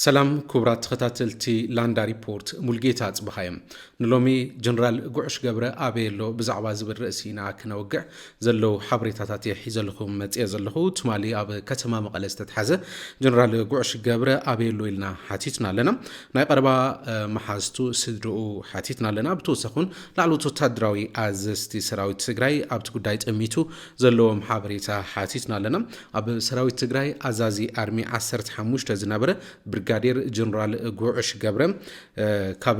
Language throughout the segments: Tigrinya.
سلام كبرات تختاتلتي لاندا ريبورت ملقيتا صبحايم نلومي جنرال قعش قبره ابيلو بزعوا زبر راسينا كنوقع زلو حبريتاتاتي حيزلخو متي زلخو تمالي اب كتما مقله استتحزه جنرال قعش قبره ابيلو لنا حاتيتنا لنا ناي قربا محازتو سدرو حاتيتنا لنا بتوسخون لعلو تتدراوي ازستي سراويت تግራይ ابت ጉዳይ ጥሚቱ ዘለዎም ሓበሬታ ሓቲትና ለና ኣብ ሰራዊት ትግራይ ኣዛዚ ኣርሚ 15 ዝነበረ ብርጋዴር ጀነራል ጉዕሽ ገብረ ካብ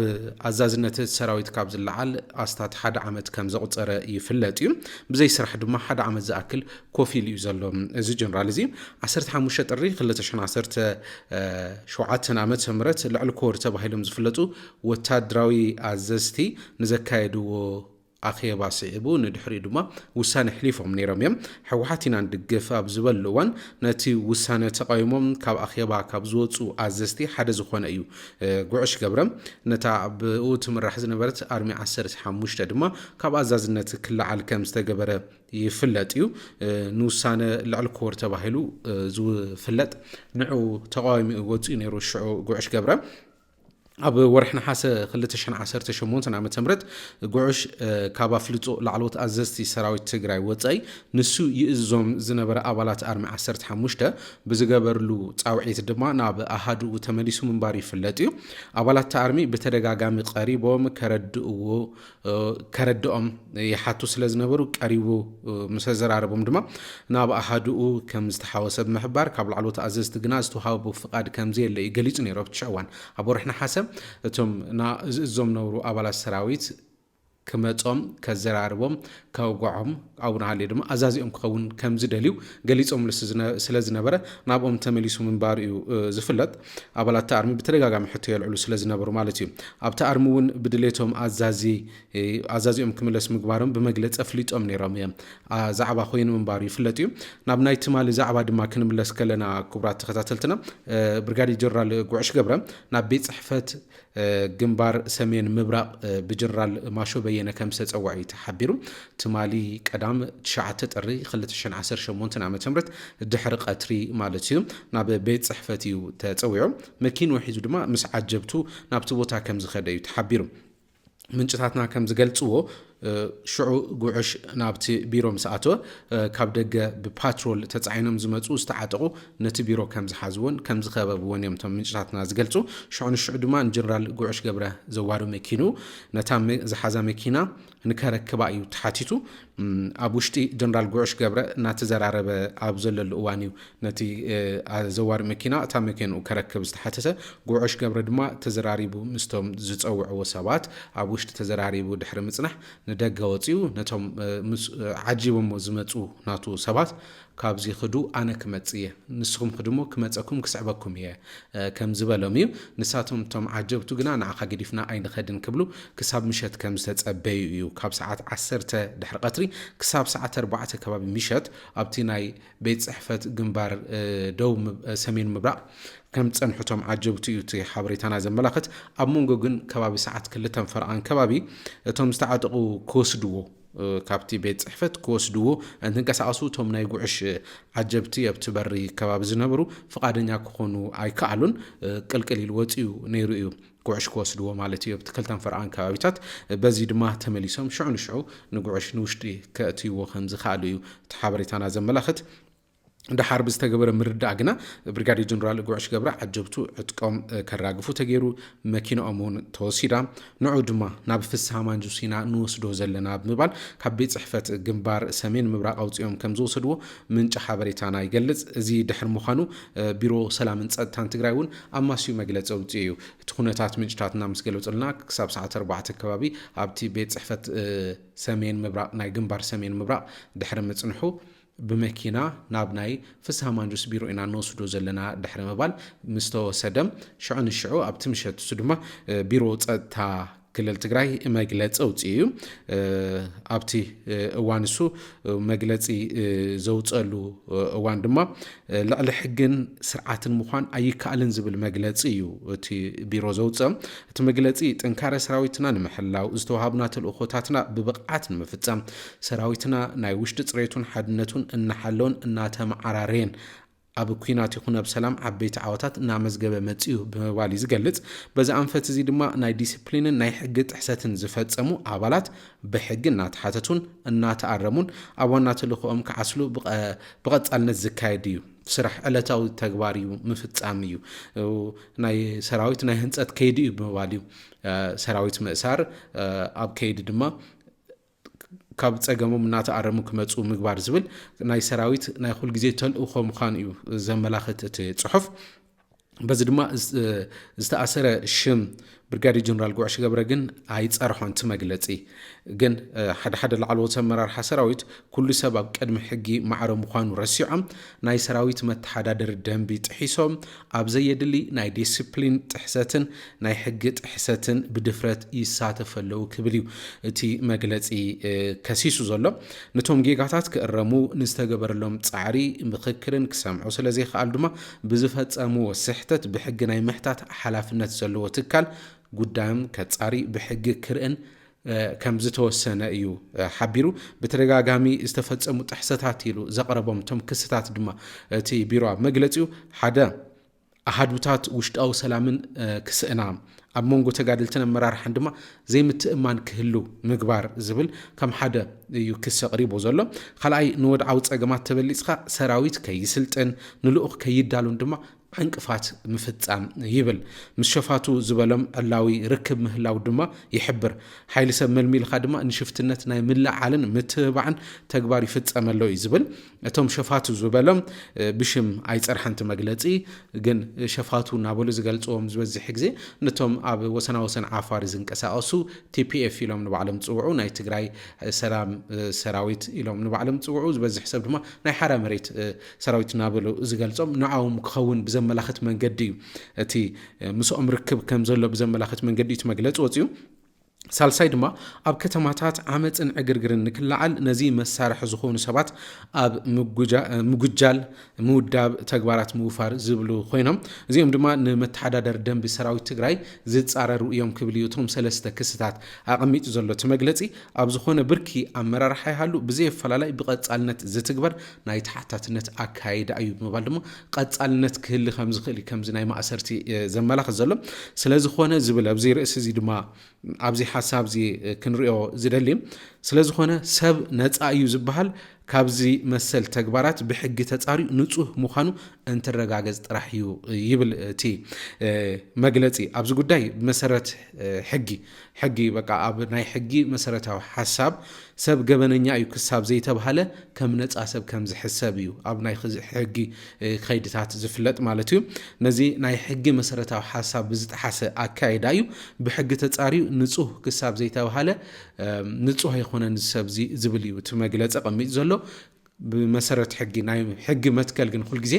ኣዛዝነት ሰራዊት ካብ ዝለዓል ኣስታት ሓደ ዓመት ከም ዘቁፀረ ይፍለጥ እዩ ብዘይ ስራሕ ድማ ሓደ ዓመት ዝኣክል ኮፊል እዩ ዘሎ እዚ ጀነራል እዚ 15 ጥሪ 2017 ዓመተ ምህረት ልዕል ኮር ተባሂሎም ዝፍለጡ ወታደራዊ ኣዘዝቲ ንዘካየድዎ ኣኼባ ሲዕቡ ንድሕሪ ድማ ውሳነ ሕሊፎም ነይሮም እዮም ሕወሓቲና ንድግፍ ኣብ ዝበልዋን ነቲ ውሳነ ተቃይሞም ካብ ኣኼባ ካብ ዝወፁ ኣዘዝቲ ሓደ ዝኾነ እዩ ጉዕሽ ገብረ ነታ ብኡ ትምራሕ ዝነበረት ኣርሚ 15 ድማ ካብ ኣዛዝነት ክለዓል ከም ዝተገበረ ይፍለጥ እዩ ንውሳነ ልዕል ኮር ተባሂሉ ዝፍለጥ ንዑ ተቃዋሚ ወፁ ነይሩ ሽዑ ጉዕሽ ገብረ ኣብ ወርሕና ሓሰ 2018 ዓመተ ምህረት ጉዕሽ ካብ ኣፍልጦ ላዕሎት ኣዘዝቲ ሰራዊት ትግራይ ወፃይ ንሱ ይእዞም ዝነበረ ኣባላት ኣርሚ 15 ብዝገበርሉ ጻውዒት ድማ ናብ ኣሃዱ ተመሊሱ ምንባር ይፍለጥ እዩ ኣባላት ኣርሚ ብተደጋጋሚ ቀሪቦም ከረድኦም ይሓቱ ስለ ዝነበሩ ቀሪቡ ምስ ዘራረቦም ድማ ናብ ኣሃዱ ከም ዝተሓወሰ ምሕባር ካብ ላዕሎት ኣዘዝቲ ግና ዝተዋሃቡ ፍቃድ ከም ዘየለ ይገልጽ ነይሩ ብትሸዋን ኣብ ወርሕና ሓሰ እቶም እዞም ነብሩ ኣባላት ሰራዊት ከመጾም ከዘራርቦም ከውጓዖም ኣቡና ሃሌ ድማ ኣዛዚኦም ክኸውን ከም ዝደልዩ ገሊጾም ስለ ዝነበረ ናብኦም ተመሊሱ ምንባር እዩ ዝፍለጥ ኣባላት ኣርሚ ብተደጋጋሚ ሕቶ የልዕሉ ስለ ዝነበሩ ማለት እዩ ኣብቲ ኣርሚ እውን ብድሌቶም ኣዛዚኦም ክምለስ ምግባሮም ብመግለፂ ኣፍሊጦም ነይሮም እዮም ዛዕባ ኮይኑ ምንባር ይፍለጥ እዩ ናብ ናይ ትማሊ ዛዕባ ድማ ክንምለስ ከለና ክቡራት ተኸታተልትና ብርጋዴር ጀነራል ጉዕሽ ገብረ ናብ ቤት ጽሕፈት ግንባር ሰሜን ምብራቅ ብጀነራል ማሾ በየነ ከም ዝተጸዋዒ ተሓቢሩ ትማሊ ቀዳም 9 ጥሪ 2018 ዓመተ ምህረት ድሕሪ ቀትሪ ማለት እዩ ናብ ቤት ጽሕፈት እዩ ተጸዊዑ መኪኑ ሒዙ ድማ ምስ ዓጀብቱ ናብቲ ቦታ ከም ዝኸደ እዩ ተሓቢሩ ምንጭታትና ከም ዝገልጽዎ ሽዑ ጉዕሽ ናብቲ ቢሮ ምስኣቶ ካብ ደገ ብፓትሮል ተጻዒኖም ዝመጹ ዝተዓጠቁ ነቲ ቢሮ ከም ዝሓዝዎን ከም ዝኸበብዎን እዮም ቶም ምንጭታትና ዝገልጹ ሽዑ ድማ ጀነራል ጉዕሽ ገብረ ዘዋሩ መኪኑ ነታ ዝሓዛ መኪና ንከረክባ እዩ ተሓቲቱ ኣብ ውሽጢ ጀነራል ጉዕሽ ገብረ እናተዘራረበ ኣብ ዘለሉ እዋን እዩ ነቲ ዘዋሩ መኪና እታ መኪኑ ከረክብ ዝተሓተተ ጉዕሽ ገብረ ድማ ተዘራሪቡ ምስቶም ዝጸውዕዎ ሰባት ኣብ ውሽጢ ተዘራሪቡ ድሕሪ ምጽናሕ ንደገ ወፂኡ ነቶም ዓጂቦም ዝመጹ ናቱ ሰባት ካብዚ ክዱ ኣነ ክመጽየ ንስኹም ክድሞ ክመጸኩም ክስዕበኩም እየ ከም ዝበሎም እዩ ንሳቶም ቶም ዓጀብቱ ግና ንዓኻ ገዲፍና ኣይንኸድን ክብሉ ክሳብ ምሸት ከም ዝተጸበዩ እዩ ካብ ሰዓት 10 ድሕሪ ቀትሪ ክሳብ ሰዓት 4 ከባቢ ምሸት ኣብቲ ናይ ቤት ጽሕፈት ግንባር ደው ሰሜን ምብራቅ ከም ጸንሑቶም ዓጀብቱ እዩ እቲ ሓበሬታና ዘመላኽት ኣብ መንጎ ግን ከባቢ ሰዓት 2 ፈርቓን ከባቢ እቶም ዝተዓጠቁ ክወስድዎ ካብቲ ቤት ጽሕፈት ክወስድዎ እንተንቀሳቀሱ ቶም ናይ ጉዕሽ ዓጀብቲ ኣብቲ በሪ ከባቢ ዝነበሩ ፍቃደኛ ክኾኑ ኣይከኣሉን ቅልቅል ኢሉ ወፂኡ ነይሩ እዩ ጉዕሽ ክወስድዎ ማለት እዩ ኣብቲ 2 ፈርቓን ከባቢታት በዚ ድማ ተመሊሶም ሽዑ ንጉዕሽ ንውሽጢ ከእትይዎ ከም ዝኽኣሉ እዩ እቲ ሓበሬታና ዘመላኽት ድሓር ብዝተገበረ ምርዳእ ግና ብርጋዴር ጀነራል ጉዕሽ ገብረ ዓጀብቱ ዕጥቆም ከራግፉ ተገይሩ መኪናኦም እውን ተወሲዳ ንዑ ድማ ናብ ፍስሓ ማንጁሲና ንወስዶ ዘለና ብምባል ካብ ቤት ጽሕፈት ግንባር ሰሜን ምብራቅ ኣውፅኦም ከም ዝወሰድዎ ምንጭ ሓበሬታና ይገልጽ እዚ ድሕሪ ምዃኑ ቢሮ ሰላምን ጸጥታን ትግራይ እውን ኣማስዩ መግለፂ ኣውፅኡ እዩ እቲ ኩነታት ምንጭታትና ምስ ገለጹልና ክሳብ ሰዓት 4 ከባቢ ኣብቲ ቤት ጽሕፈት ሰሜን ምብራቅ ናይ ግንባር ሰሜን ምብራቅ ድሕሪ ምጽንሑ ብመኪና ናብ ናይ ፍስሓ ማንጁስ ቢሮ ኢና ንወስዶ ዘለና ድሕሪ ምባል ምስተወሰደም ሽዑ ኣብቲ ምሸት እሱ ድማ ቢሮ ጸጥታ ክልል ትግራይ መግለፂ ኣውፅኡ እዩ ኣብቲ እዋን እሱ መግለፂ ዘውፀሉ እዋን ድማ ልዕሊ ሕግን ስርዓትን ምዃን ኣይከኣልን ዝብል መግለፂ እዩ እቲ ቢሮ ዘውፀ እቲ መግለፂ ጥንካረ ሰራዊትና ንምሕላው ዝተዋሃብና ተልእኾታትና ብብቕዓት ንምፍጻም ሰራዊትና ናይ ውሽጢ ጽሬቱን ሓድነቱን እናሓለውን እናተመዓራረየን ኣብ ኩናት ይኹን ኣብ ሰላም ዓበይቲ ዓወታት እናመዝገበ መፅኡ ብምባል እዩ ዝገልጽ። በዚ ኣንፈት እዚ ድማ ናይ ዲስፕሊንን ናይ ሕጊ ጥሕሰትን ዝፈጸሙ ኣባላት ብሕጊ እናተሓተቱን እናተኣረሙን ኣብ ዋና ተልእኾኦም ክዓስሉ ብቐጻልነት ዝካየድ እዩ። ስራሕ ዕለታዊ ተግባር እዩ ምፍጻም እዩ። ናይ ሰራዊት ናይ ህንፀት ከይዲ እዩ ብምባል እዩ ሰራዊት ምእሳር ኣብ ከይዲ ድማ ካብ ፀገሞም እናተኣረሙ ክመፁ ምግባር ዝብል ናይ ሰራዊት ናይ ኩል ግዜ ተልእኾ ምዃኑ እዩ ዘመላኽት እቲ ጽሑፍ። በዚ ድማ ዝተኣሰረ ሽም ብርጋዴር ጀነራል ጉዕሽ ገብረ ግን ኣይፀርሖን እቲ መግለፂ ግን ሓደ ላዕለዎት ኣመራርሓ ሰራዊት ኩሉ ሰብ ኣብ ቅድሚ ሕጊ ማዕረ ምዃኑ ረሲዖም ናይ ሰራዊት መተሓዳደሪ ደንቢ ጥሒሶም ኣብ ዘየድሊ ናይ ዲስፕሊን ጥሕሰትን ናይ ሕጊ ጥሕሰትን ብድፍረት ይሳተፉ ኣለዉ ክብል እዩ እቲ መግለፂ ከሲሱ ዘሎ። ነቶም ጌጋታት ክእረሙ ንዝተገበረሎም ፃዕሪ ምክክርን ክሰምዑ ስለዘይከኣል ድማ ብዝፈፀምዎ ስሕተት ብሕጊ ናይ ምሕታት ሓላፍነት ዘለዎ ትካል ጉዳዮም ከጻሪ ብሕጊ ክርእን ከም ዝተወሰነ እዩ ሓቢሩ። በተደጋጋሚ ዝተፈጸሙ ጥሕሰታት ኢሉ ዘቕረቦም ቶም ክስታት ድማ እቲ ቢሮ መግለጺኡ ሓደ ኣሃዱታት ውሽጣዊ ሰላምን ክስእና ኣብ መንጎ ተጋድልትን ኣመራርሓን ድማ ዘይምትእማን ክህሉ ምግባር ዝብል ከም ሓደ እዩ ክስ ኣቕሪቦ ዘሎ። ካልኣይ ንወድዓዊ ፀገማት ተበሊፅካ ሰራዊት ከይስልጥን ንልኡኽ ከይዳሉን ድማ ዕንቅፋት ምፍጻም ይብል። ምስ ሸፋቱ ዝበሎም ዕላዊ ርክብ ምህላው ድማ ይሕብር። ሓይሊ ሰብ መልሚልካ ድማ ንሽፍትነት ናይ ምልዓልን ምትባዕን ተግባር ይፍጸመሎ እዩ ዝብል። እቶም ሸፋቱ ዝበሎም ብሽም ኣይፀርሐንቲ መግለፂ ግን ሸፋቱ ናበሉ ዝገልጽዎም ዝበዝሕ ግዜ ነቶም ኣብ ወሰና ወሰን ዓፋር ዝንቀሳቀሱ ቲፒኤፍ ኢሎም ንባዕሎም ጽውዑ ናይ ትግራይ ሰላም ሰራዊት ኢሎም ንባዕሎም ጽውዑ ዝበዝሕ ሰብ ድማ ናይ ሓራ መሬት ሰራዊት ናበሉ ዝገልጾም ንዓዎም ክኸውን ብዘመላኽት መንገዲ እዩ እቲ ምስኦም ርክብ ከም ዘሎ ብዘመላኽት መንገዲ እቲ መግለፂ ወፅዩ። ሳልሳይ ድማ ኣብ ከተማታት ዓመፅን ዕግርግርን ንክልዓል ነዚ መሳርሒ ዝኾኑ ሰባት ኣብ ምጉጃል ምውዳብ ተግባራት ምውፋር ዝብሉ ኮይኖም እዚኦም ድማ ንመተሓዳደሪ ደንቢ ሰራዊት ትግራይ ዝፃረሩ እዮም ክብል እዩ እቶም ሰለስተ ክስታት ኣቐሚጡ ዘሎ እቲ መግለፂ። ኣብ ዝኾነ ብርኪ ኣመራርሓ ይሃሉ ብዘይፈላለይ ብቐጻልነት ዝትግበር ናይ ተሓታትነት ኣካይዳ እዩ ብምባል ድማ ቀጻልነት ክህሊ ከም ዝኽእል ከምዚ ናይ ማእሰርቲ ዘመላኽት ዘሎ። ስለዝኾነ ዝብል ኣብዚ ርእሲ እዚ ድማ ኣብዚ ሓሳብ እዚ ክንሪኦ ዝደሊ ስለዝኾነ ሰብ ነፃ እዩ ዝበሃል ካብዚ መሰል ተግባራት ብሕጊ ተፃሪዩ ንጹህ ምዃኑ እንትረጋገጽ ጥራሕ እዩ ይብል እቲ መግለፂ። ኣብዚ ጉዳይ ብመሰረት ሕጊ በቃ ኣብ ናይ ሕጊ መሰረታዊ ሓሳብ ሰብ ገበነኛ እዩ ክሳብ ዘይተባሃለ ከም ነፃ ሰብ ከም ዝሕሰብ እዩ ኣብ ናይ ሕጊ ከይድታት ዝፍለጥ ማለት እዩ። ነዚ ናይ ሕጊ መሰረታዊ ሓሳብ ብዝጠሓሰ ኣካይዳ እዩ ብሕጊ ተፃሪዩ ንጹህ ክሳብ ዘይተባሃለ ንጹህ ኣይኮነን ሰብ ዝብል እዩ እቲ መግለፂ ቀሚጥ ዘሎ። ብመሰረት ሕጊ ናይ ሕጊ መትከል ግን ኩል ግዜ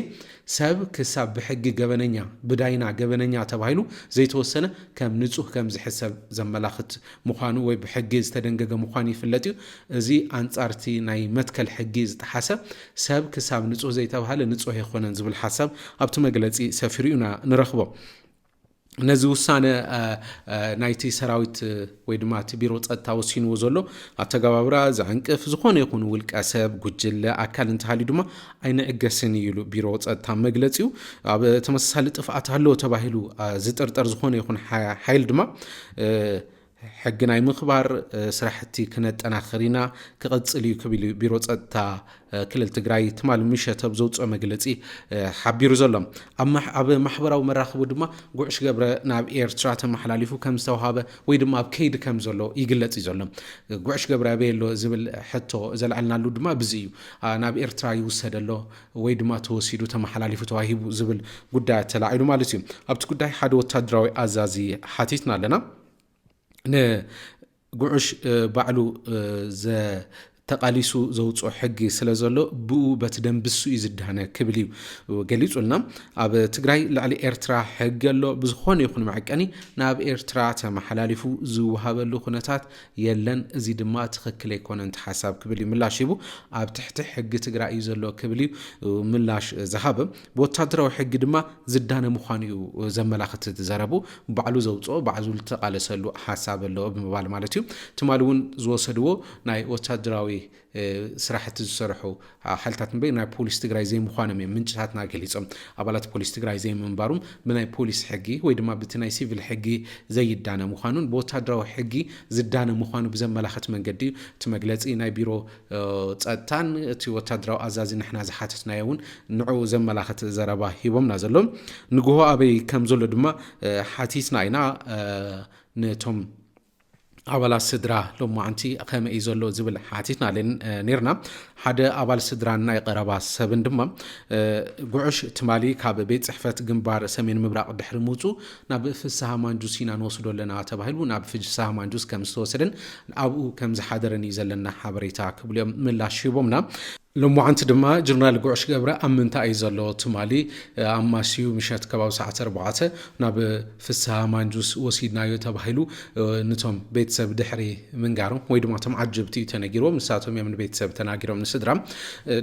ሰብ ክሳብ ብሕጊ ገበነኛ ብዳይና ገበነኛ ተባሂሉ ዘይተወሰነ ከም ንጹህ ከም ዝሕሰብ ዘመላኽት ምዃኑ ወይ ብሕጊ ዝተደንገገ ምዃኑ ይፍለጥ እዩ። እዚ ኣንጻርቲ ናይ መትከል ሕጊ ዝጠሓሰ ሰብ ክሳብ ንጹህ ዘይተባሃለ ንጹህ ኣይኮነን ዝብል ሓሳብ ኣብቲ መግለፂ ሰፊሩ ኢና ንረኽቦ። ነዚ ውሳነ ናይቲ ሰራዊት ወይ ድማ እቲ ቢሮ ፀጥታ ወሲንዎ ዘሎ ኣተገባብራ ዘዕንቅፍ ዝኾነ ይኹን ውልቀ ሰብ ጉጅለ ኣካል እንተሃልዩ ድማ ኣይንዕገስን ይሉ ቢሮ ፀጥታ መግለፂኡ። ኣብ ተመሳሳሊ ጥፍኣት ኣለዎ ተባሂሉ ዝጥርጠር ዝኾነ ይኹን ሓይል ድማ ሕጊ ናይ ምኽባር ስራሕቲ ክነጠናኽር ኢና ክቕፅል እዩ ክብል ቢሮ ፀጥታ ክልል ትግራይ ትማል ምሸት ኣብ ዘውፅኦ መግለፂ ሓቢሩ ዘሎ። ኣብ ማሕበራዊ መራኸቢ ድማ ጉዕሽ ገብረ ናብ ኤርትራ ተመሓላሊፉ ከም ዝተዋሃበ ወይ ድማ ኣብ ከይዲ ከም ዘሎ ይግለጽ እዩ ዘሎ። ጉዕሽ ገብረ ኣበየሎ ዝብል ሕቶ ዘለዓልናሉ ድማ ብዚ እዩ ናብ ኤርትራ ይውሰደሎ ወይ ድማ ተወሲዱ ተመሓላሊፉ ተዋሂቡ ዝብል ጉዳይ ተላዒሉ ማለት እዩ። ኣብቲ ጉዳይ ሓደ ወታደራዊ ኣዛዚ ሓቲትና ኣለና። ንጉዕሽ ባዕሉ ተቃሊሱ ዘውፅኦ ሕጊ ስለ ዘሎ ብኡ በቲ ደንብሱ እዩ ዝዳነ ክብል እዩ ገሊጹልና። ኣብ ትግራይ ላዕሊ ኤርትራ ሕጊ ኣሎ ብዝኾነ ይኹን መዐቀኒ ናብ ኤርትራ ተመሓላሊፉ ዝውሃበሉ ኩነታት የለን እዚ ድማ ትክክል ኣይኮነን ሓሳብ ክብል እዩ ምላሽ ሂቡ። ኣብ ትሕቲ ሕጊ ትግራይ እዩ ዘሎ ክብል እዩ ምላሽ ዝሃበ። ብወታደራዊ ሕጊ ድማ ዝዳነ ምዃኑ እዩ ዘመላኽት ዝዘረቡ ባዕሉ ዘውፅኦ ባዕሉ ዝተቃለሰሉ ሓሳብ ኣሎ ብምባል ማለት እዩ። ትማል እውን ዝወሰድዎ ናይ ወታደራዊ ስራሕቲ ዝሰርሑ ሓልታት ንበይ ናይ ፖሊስ ትግራይ ዘይምዃኖም እዮም ምንጭታትና ገሊፆም ኣባላት ፖሊስ ትግራይ ዘይምንባሩም ብናይ ፖሊስ ሕጊ ወይ ድማ በቲ ናይ ሲቪል ሕጊ ዘይዳነ ምዃኑን ብወታደራዊ ሕጊ ዝዳነ ምዃኑ ብዘመላኽት መንገዲ እቲ መግለፂ ናይ ቢሮ ፀጥታን እቲ ወታደራዊ ኣዛዚ ንሕና ዝሓተትናዮ እውን ንዑ ዘመላኽት ዘረባ ሂቦምና ዘሎም ንግሆ ኣበይ ከም ዘሎ ድማ ሓቲትና ኢና ነቶም ኣባላት ስድራ ሎማዓንቲ ከመይ እዩ ዘሎ ዝብል ሓቲትና ነርና ሓደ ኣባል ስድራ ናይ ቀረባ ሰብን ድማ ጉዑሽ ትማሊ ካብ ቤት ጽሕፈት ግንባር ሰሜን ምብራቅ ድሕሪ ምውፁ ናብ ፍስሓ ማንጁስ ኢና ንወስዶ ኣለና ተባሂሉ ናብ ፍስሓ ማንጁስ ከም ዝተወሰደን ኣብኡ ከም ዝሓደረን እዩ ዘለና ሓበሬታ ክብልዮም ምላሽ ሂቦምና ሎማዓንቲ ድማ ጀነራል ጉዑሽ ገብረ ኣብ ምንታይ እዩ ዘሎ ትማሊ ኣማስዩ ምሸት ከባቢ ሰዓት 4 ናብ ፍስሓ ማንጁስ ወሲድናዮ ተባሂሉ ነቶም ቤተሰብ ድሕሪ ምንጋሮም ወይ ድማ ቶም ዓጀብቲ ተነጊሮም ንሳቶም እዮም ንቤተሰብ ተናጊሮም ንስድራ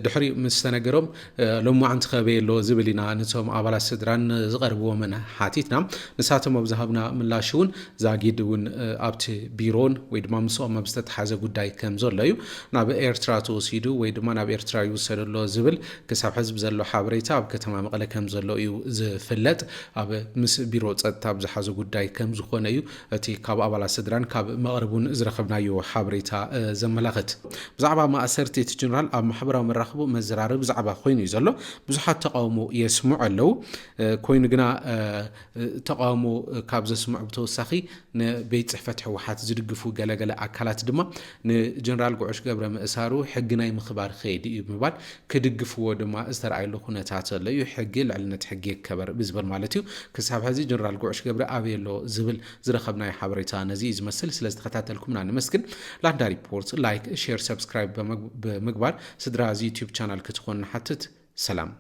ድሕሪ ምስ ተነገሮም ሎማዓንቲ ከበየሎ ዝብል ኢና ነቶም ኣባላት ስድራን ዝቐርብዎም ሓቲትና ንሳቶም ኣብ ዝሃብና ምላሽ እውን ዛጊድ እውን ኣብቲ ቢሮን ወይ ድማ ምስኦም ኣብ ዝተተሓዘ ጉዳይ ከም ዘሎ እዩ ናብ ኤርትራ ተወሲዱ ወይ ድማ ናብ ኤርትራ ይወሰደሎ ዝብል ክሳብ ሕዝብ ዘሎ ሓበሬታ ኣብ ከተማ መቐለ ከም ዘሎ እዩ ዝፍለጥ ኣብ ምስ ቢሮ ፀጥታ ብዝሓዘ ጉዳይ ከም ዝኾነ እዩ እቲ ካብ ኣባላት ስድራን ካብ መቕረቡን ዝረኸብናዮ ሓበሬታ ዘመላኽት ብዛዕባ ማእሰርቲ እቲ ጀነራል ኣብ ማሕበራዊ መራኸቢ መዘራረብ ብዛዕባ ኮይኑ እዩ ዘሎ ብዙሓት ተቃውሞ የስምዑ ኣለው ኮይኑ ግና ተቃውሞ ካብ ዘስምዑ ብተወሳኺ ንቤት ጽሕፈት ሕወሓት ዝድግፉ ገለገለ ኣካላት ድማ ንጀነራል ጉዑሽ ገብረ ምእሳሩ ሕጊ ናይ ምኽባር ከይዲ እዩ ምባል ክድግፍዎ ድማ ዝተረኣየሉ ኩነታት ኣሎ እዩ ሕጊ ልዕልነት ሕጊ ይከበር ብዝብል ማለት እዩ ክሳብ ሕዚ ጀነራል ጉዑሽ ገብረ ኣብየሎ ዝብል ዝረኸብናዮ ሓበሬታ ነዚ ዝመስል ስለ ዝተኸታተልኩምና ንመስግን ላንዳ ሪፖርት ላይክ ሼር ሰብስክራይብ ብምግባር ስድራ ዩቲዩብ ቻናል ክትኮኑ ንሓትት ሰላም